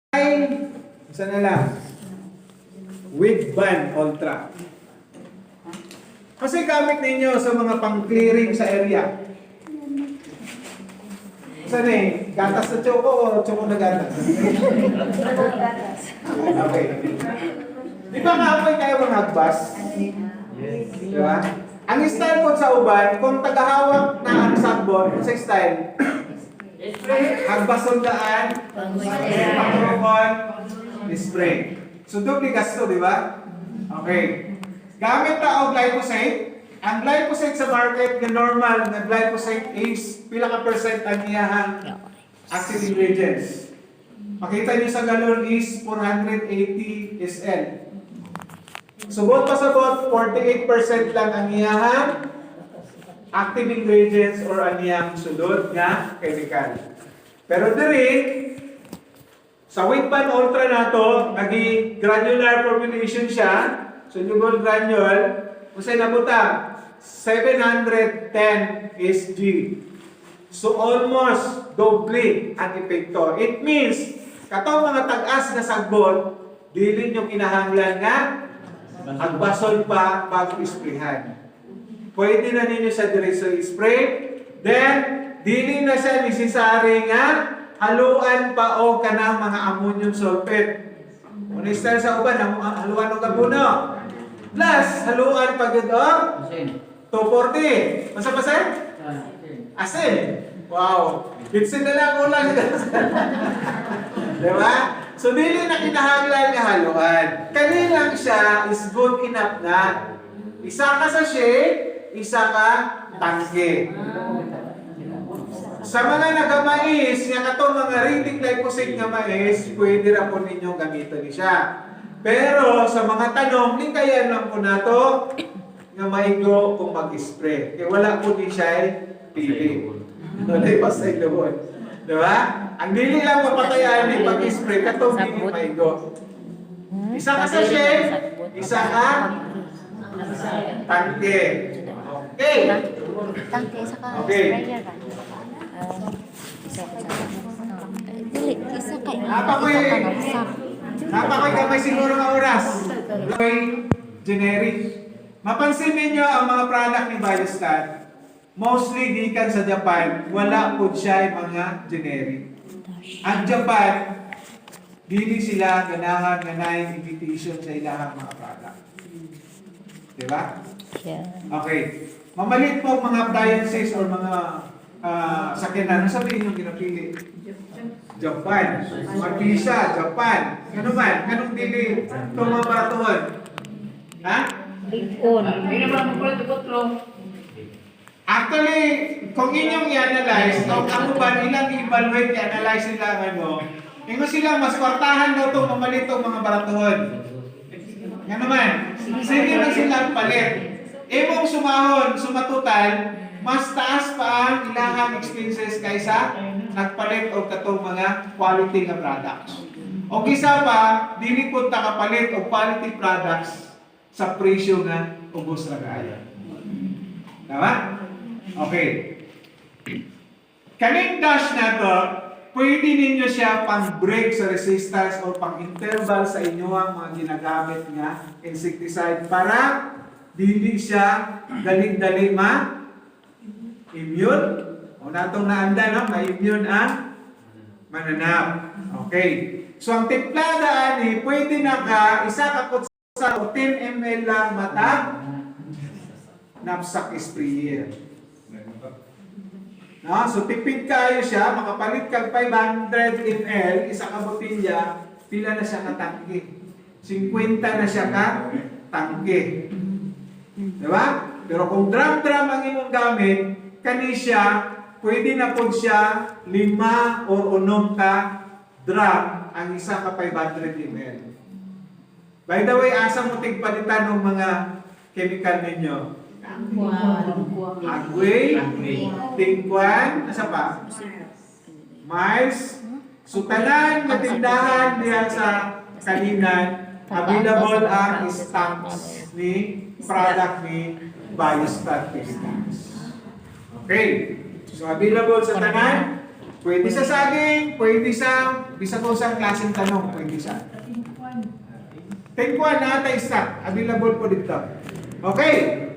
Isa na lang. With Ban Ultra. Kasi gamit ninyo sa mga pang-clearing sa area. Saan eh? Gatas na choco o choco na gatas? Okay. Di ba kaapoy kayo mga hagbas? Yes. Di ba? Ang style po sa uban, kung tagahawak na ang sagbon, sa style, hagbas sundaan, pangkrokon, spray. So, doble gasto, di ba? Okay. Gamit na og glyphosate. Ang glyphosate sa market, na normal na glyphosate is pila ka percent ang iyahang active ingredients. Makita niyo sa galon is 480 SL. Subot pa sabot, 48% lang ang iyahang active ingredients or ang iyang sulod nga chemical. Pero diri, sa Wigban Ultra na to, naging granular formulation siya, soluble granule, usay nabutang 710 SG. So almost doble ang epekto. It means, katong mga tag-as na sagbon, dili nyo kinahanglan nga agbasol pa bago isprayhan. Pwede na ninyo sa diretso spray, then dili na siya necessary nga haluan pa o kanang mga ammonium sulfate. Kung style sa uban, haluan o gabuno. Plus, haluan pa gud og 240. Masa pa sir? Asin. Wow. Bitsin na lang ulan. Diba? So, dili na kinahanglan nga haluan. Kani lang siya is good enough na. Isa ka sa shade, isa ka tangke. Sa mga nagamais, nga katong mga reading glyphosate nga mais, pwede ra po ninyo gamiton ni siya. Pero sa mga tanong, linkayan lang po nato nga maigo kung mag-spray. Kaya wala po ni siya pili. Wala pa sa ilawon. Diba? Ang dili lang mapatayan ni pag-spray, katong dili maigo. Isa ka sa shade, isa ka tangke. Okay. Tangke sa ka. Okay. Dili, isa ka. Napakoy kamay siguro nga oras. Generic. Mapansin ninyo ang mga product ni Biostat, mostly gikan sa Japan, wala po siya mga generic. Ang Japan, dili sila ganahan ganay invitation sa ilahang mga product. Diba? Okay. Mamalit po mga appliances or mga sakyanan. Ano sabihin yung pinapili? Japan. Markisa, Japan. Ano man? Anong dili? Tumabatuhan. Ha? Big-on. Actually, kung inyong i-analyze, kung ako ba ilang i-evaluate, i-analyze nila ano, ingo sila, mas kwartahan daw itong mamalit itong mga baratuhon. Nga naman, sige lang sila palit. Imong sumahon, sumatutal, mas taas pa ang ilangang expenses kaysa nagpalit o katong mga quality nga products. O kisa pa, dili po kapalit o quality products sa presyo nga ubos ra kaayo. Tama? Okay. Kaning dash na to, pwede ninyo siya pang-break sa resistance o pang-interval sa inyong mga ginagamit nga insecticide para dili siya dali-dali immune. O natong naanda, no? Ma-immune ang mananap. Okay. So, ang timplada ni pwede na ka, isa ka kutsa o 10 ml lang matag knapsack sprayer. No? So, tipid kayo siya, makapalit kag 500 ml, isa ka botilya, pila na siya ka tangke. 50 na siya ka tangke. Diba? Pero kung drum-drum ang imong gamit, kani siya, pwede na po siya 5 or 6 ka drum ang isa ka 500 ml. By the way, asa mo tigpalitan ng mga chemical ninyo? Agway, tingkwan, asa pa? Miles, sutanan, matindahan diyan sa kalinan, available ang stocks ni product ni Biostat Pistons. Okay. So, available sa tanan, Pwede sa saging, pwede sa, bisa ko sa klaseng tanong, pwede sa. Tingkwan na ata isa, available po dito. Okay.